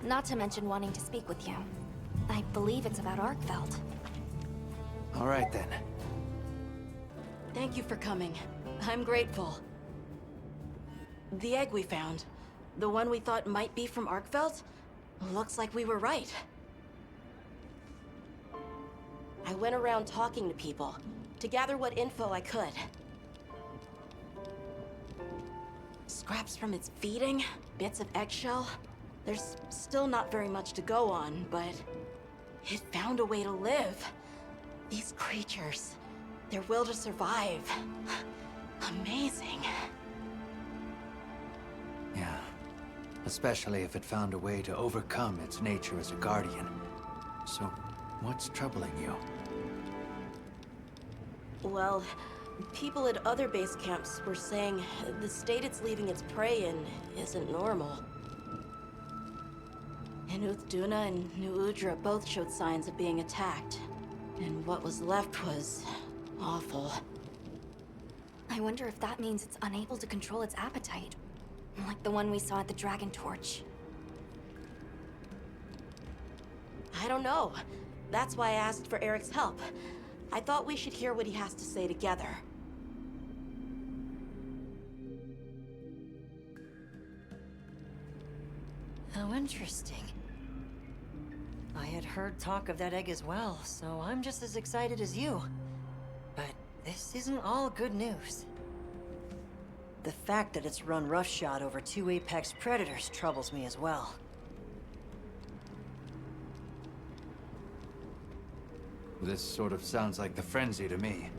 Not to mention wanting to speak with you. I believe it's about Arkveld. All right then. Thank you for coming. I'm grateful. The egg we found, the one we thought might be from Arkveld, looks like we were right. I went around talking to people to gather what info I could. Scraps from its feeding, bits of eggshell. There's still not very much to go on, but it found a way to live. These creatures, their will to survive. Amazing. Yeah. Especially if it found a way to overcome its nature as a guardian. So, what's troubling you? Well, people at other base camps were saying the state it's leaving its prey in isn't normal. And Duna and New Udra both showed signs of being attacked. And what was left was awful. I wonder if that means it's unable to control its appetite. Like the one we saw at the Dragon Torch. I don't know. That's why I asked for Eric's help. I thought we should hear what he has to say together. How interesting. I had heard talk of that egg as well, so I'm just as excited as you. But this isn't all good news. The fact that it's run roughshod over 2 apex predators troubles me as well. This sort of sounds like the frenzy to me.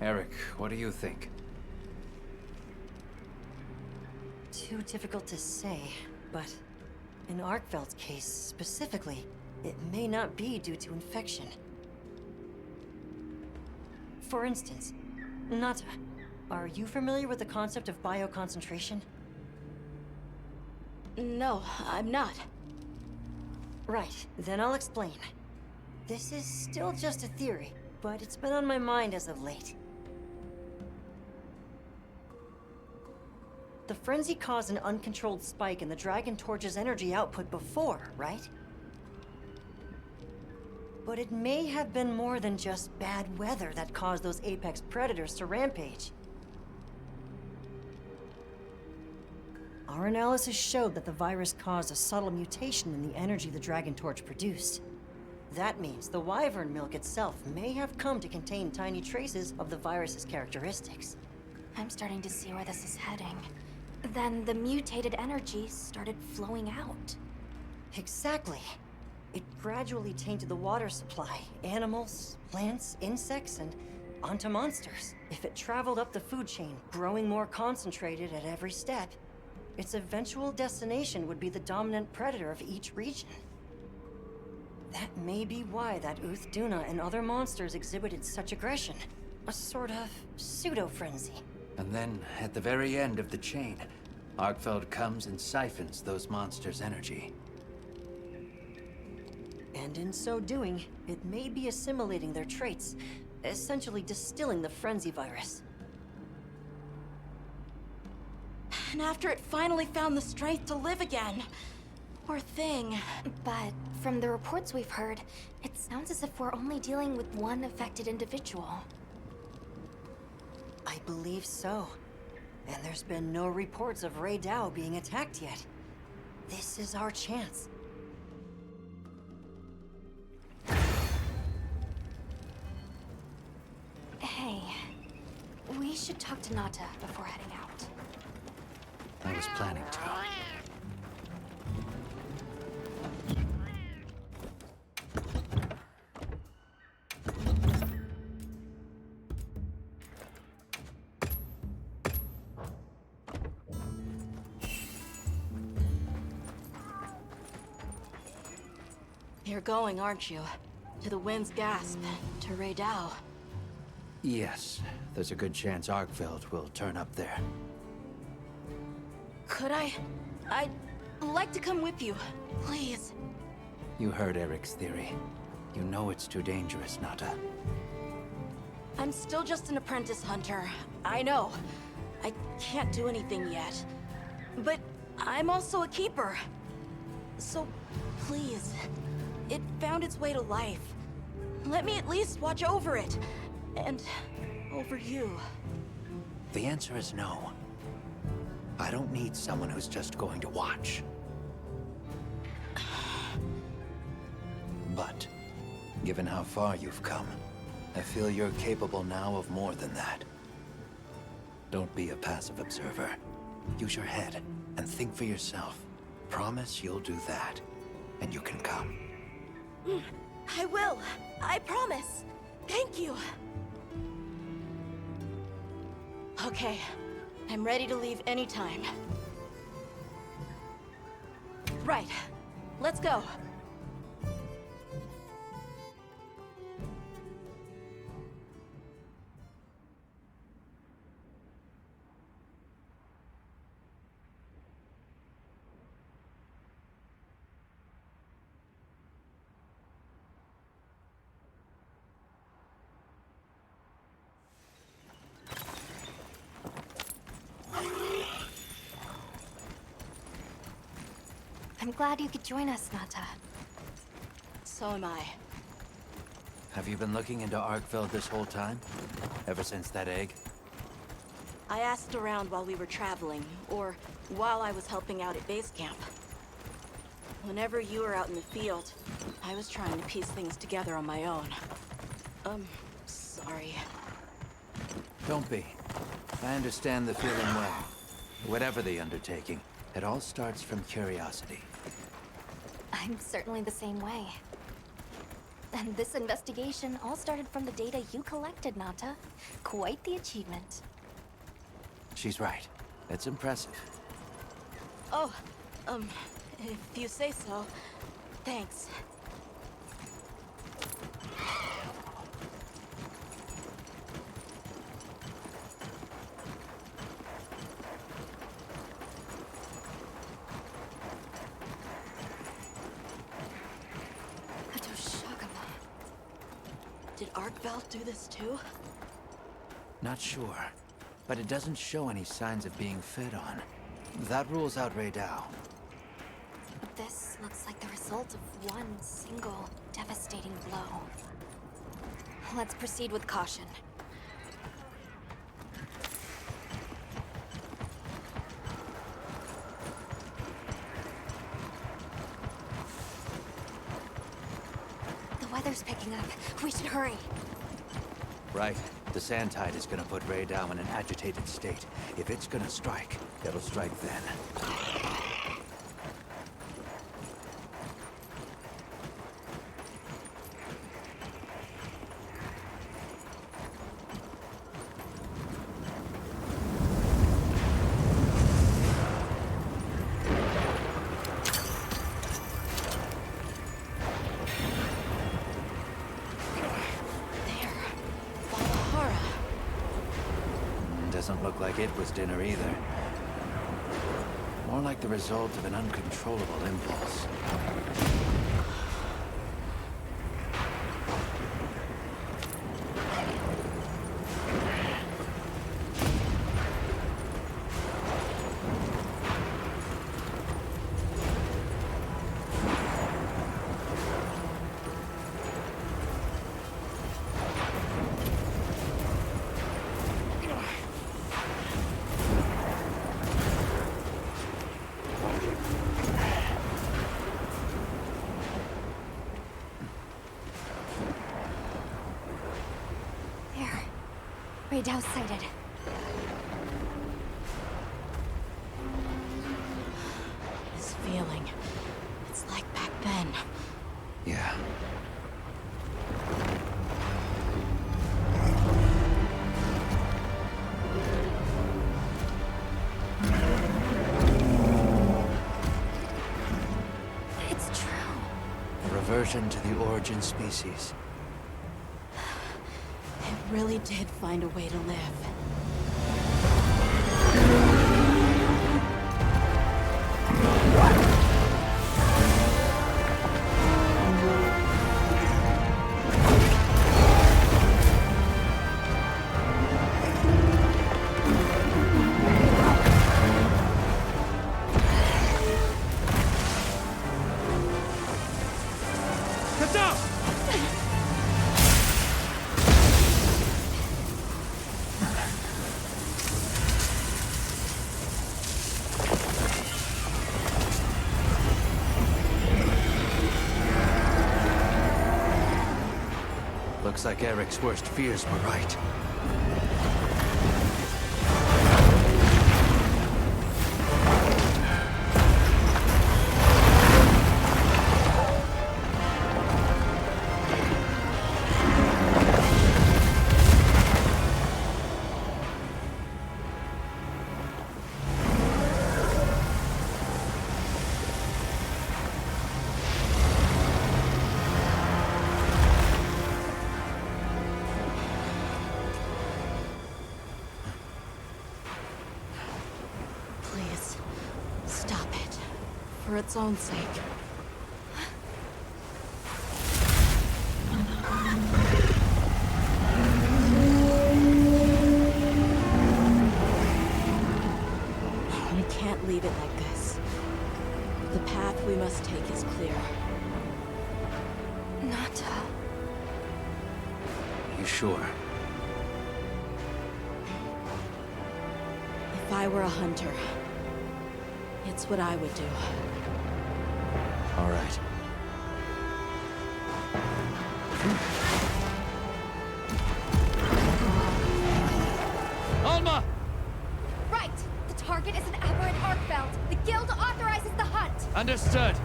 Eric, what do you think? Too difficult to say, but in Arkveld's case specifically, it may not be due to infection. For instance, Nata, are you familiar with the concept of bioconcentration? No, I'm not. Right, then I'll explain. This is still just a theory, but it's been on my mind as of late. The frenzy caused an uncontrolled spike in the Dragon Torch's energy output before, right? But it may have been more than just bad weather that caused those apex predators to rampage. Our analysis showed that the virus caused a subtle mutation in the energy the Dragon Torch produced. That means the wyvern milk itself may have come to contain tiny traces of the virus's characteristics. I'm starting to see where this is heading. Then the mutated energy started flowing out. Exactly. It gradually tainted the water supply, animals, plants, insects, and onto monsters. If it traveled up the food chain, growing more concentrated at every step, its eventual destination would be the dominant predator of each region. That may be why that Duna and other monsters exhibited such aggression. A sort of pseudo-frenzy. And then, at the very end of the chain, Arkveld comes and siphons those monsters' energy. And in so doing, it may be assimilating their traits, essentially distilling the frenzy virus. And after it finally found the strength to live again, poor thing. But from the reports we've heard, it sounds as if we're only dealing with one affected individual. I believe so. And there's been no reports of Rey Dao being attacked yet. This is our chance. Hey, we should talk to Nata before heading out. I was planning to. You're going, aren't you? To the Wind's Gasp, to Rey Dao. Yes, there's a good chance Arkveld will turn up there. Could I? I'd like to come with you, please. You heard Eric's theory. You know it's too dangerous, Nata. I'm still just an apprentice hunter. I know. I can't do anything yet. But I'm also a keeper. So, please, it found its way to life. Let me at least watch over it. And over you. The answer is no. I don't need someone who's just going to watch. But, given how far you've come, I feel you're capable now of more than that. Don't be a passive observer. Use your head and think for yourself. Promise you'll do that, and you can come. I will. I promise. Thank you. Okay. I'm ready to leave anytime. Right. Let's go. I'm glad you could join us, Nata. So am I. Have you been looking into Arkveld this whole time? Ever since that egg? I asked around while we were traveling, or while I was helping out at base camp. Whenever you were out in the field, I was trying to piece things together on my own. Sorry. Don't be. I understand the feeling well. Whatever the undertaking, it all starts from curiosity. I'm certainly the same way. And this investigation all started from the data you collected, Nata. Quite the achievement. She's right. It's impressive. Oh, if you say so, thanks. Did Arkveld do this too? Not sure, but it doesn't show any signs of being fed on. That rules out Raydao. This looks like the result of one single devastating blow. Let's proceed with caution. The weather's picking up. We should hurry. Right. The sand tide is gonna put Raydao in an agitated state. If it's gonna strike, it'll strike then. Doesn't look like it was dinner either. More like the result of an uncontrollable impulse. Raydao sighted. This feeling, it's like back then. Yeah. It's true. A reversion to the origin species. It really did find a way to live. Get down! Looks like Eric's worst fears were right. Please, stop it. For its own sake. You can't leave it like this. The path we must take is clear. Nata. You sure? If I were a hunter, it's what I would do. All right. Alma! Right! The target is an aberrant Arkveld. The guild authorizes the hunt. Understood.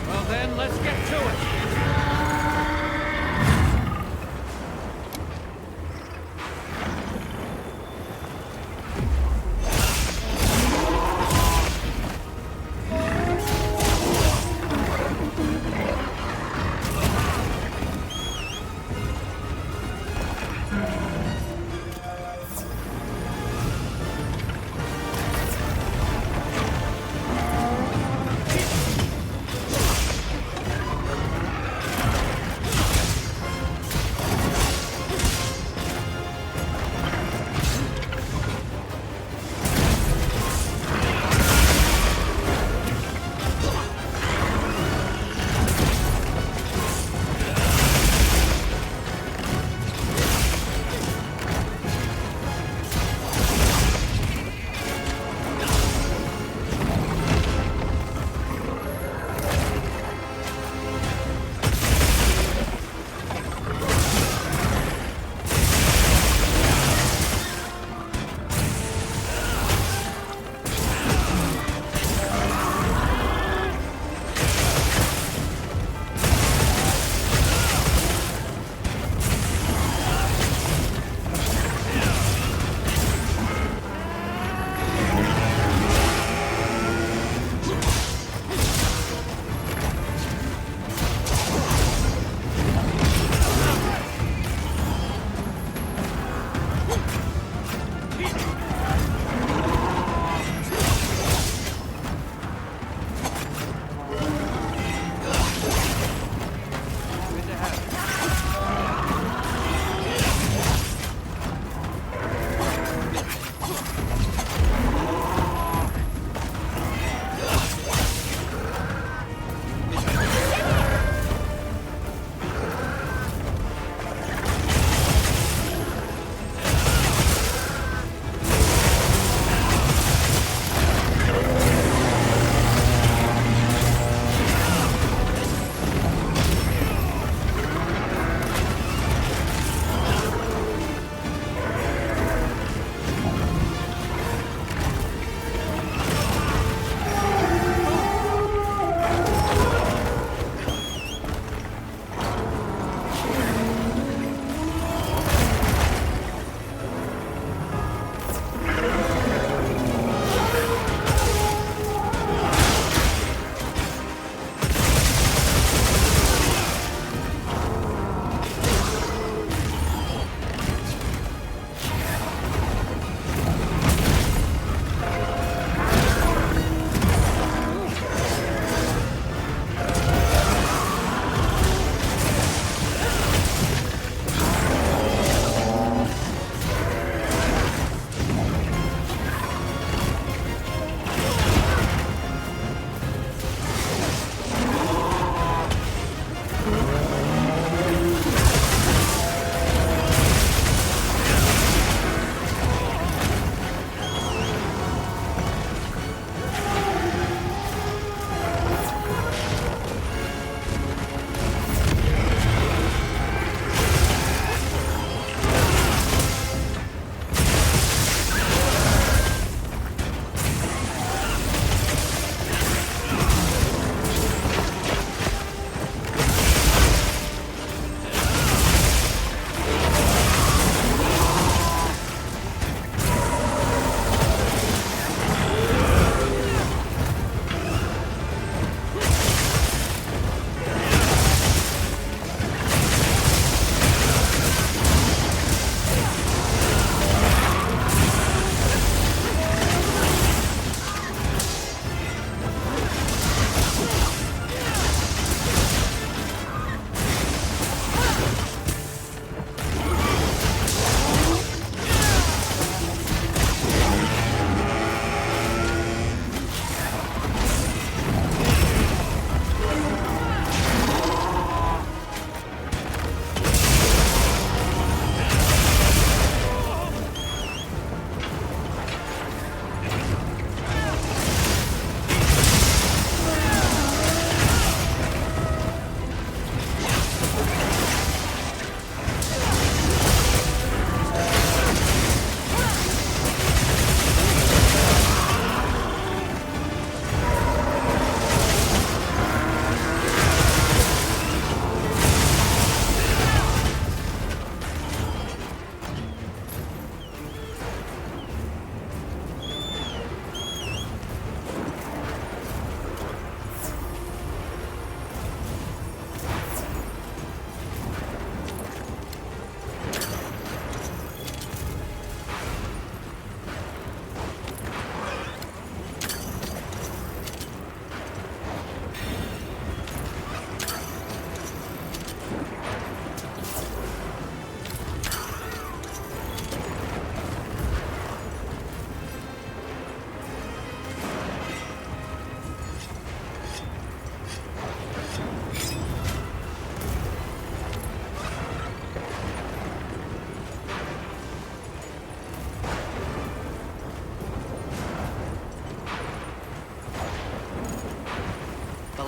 Well then, let's get to it.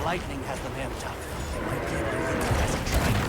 lightning has them amped up. It might be able to neutralize a dragon.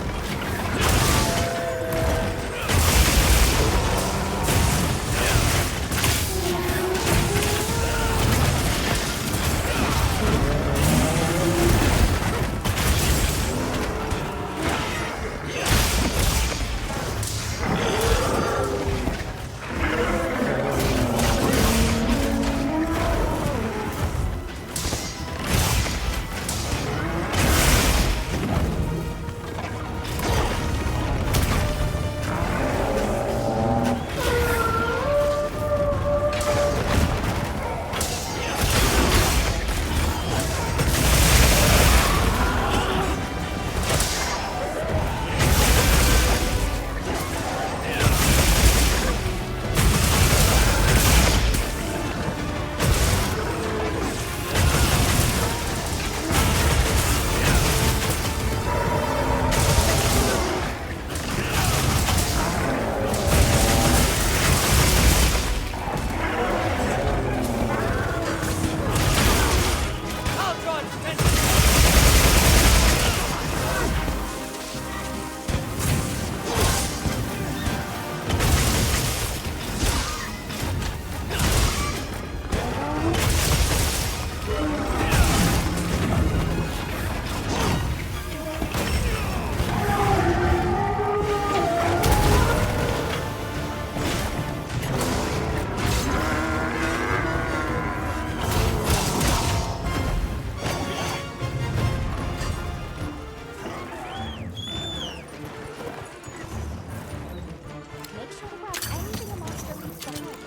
Make sure to grab anything a monster leaves behind.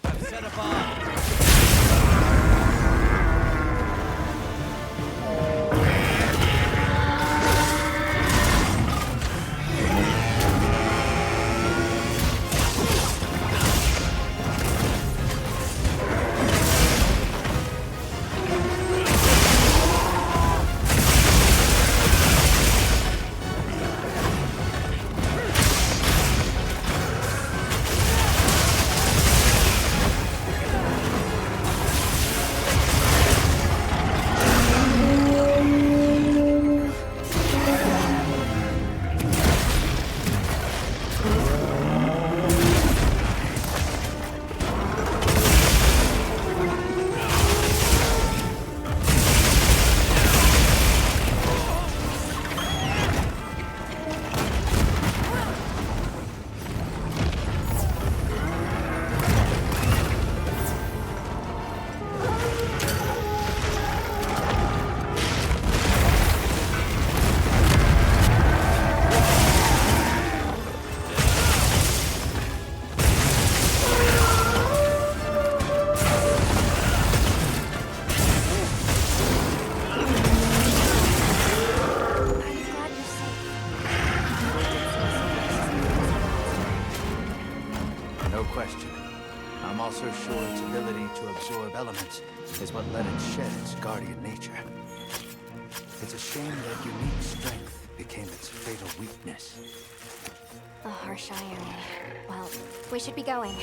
I've set a bomb. I'm glad you're safe. No question. I'm also sure its ability to absorb elements is what let it shed its guardian nature. It's a shame that unique strength became its fatal weakness. A harsh irony. Well, we should be going.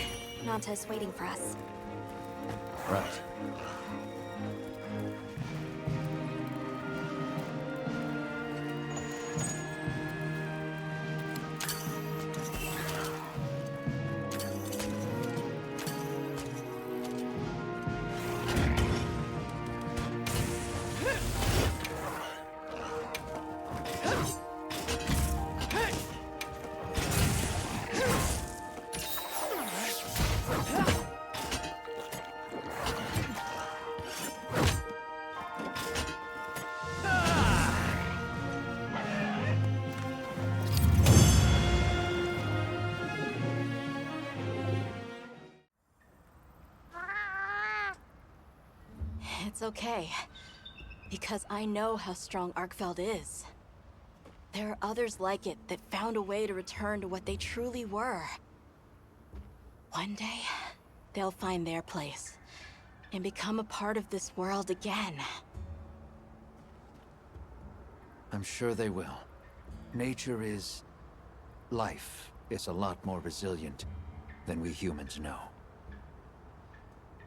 Nanta's waiting for us. Right. It's okay. Because I know how strong Arkveld is. There are others like it that found a way to return to what they truly were. One day, they'll find their place and become a part of this world again. I'm sure they will. Nature is... life is a lot more resilient than we humans know.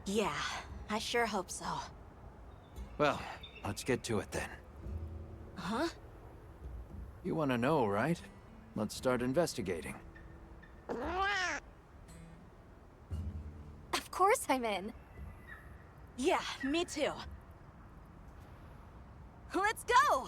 Yeah, I sure hope so. Well, let's get to it then. Huh? You want to know, right? Let's start investigating. Of course I'm in. Yeah, me too. Let's go!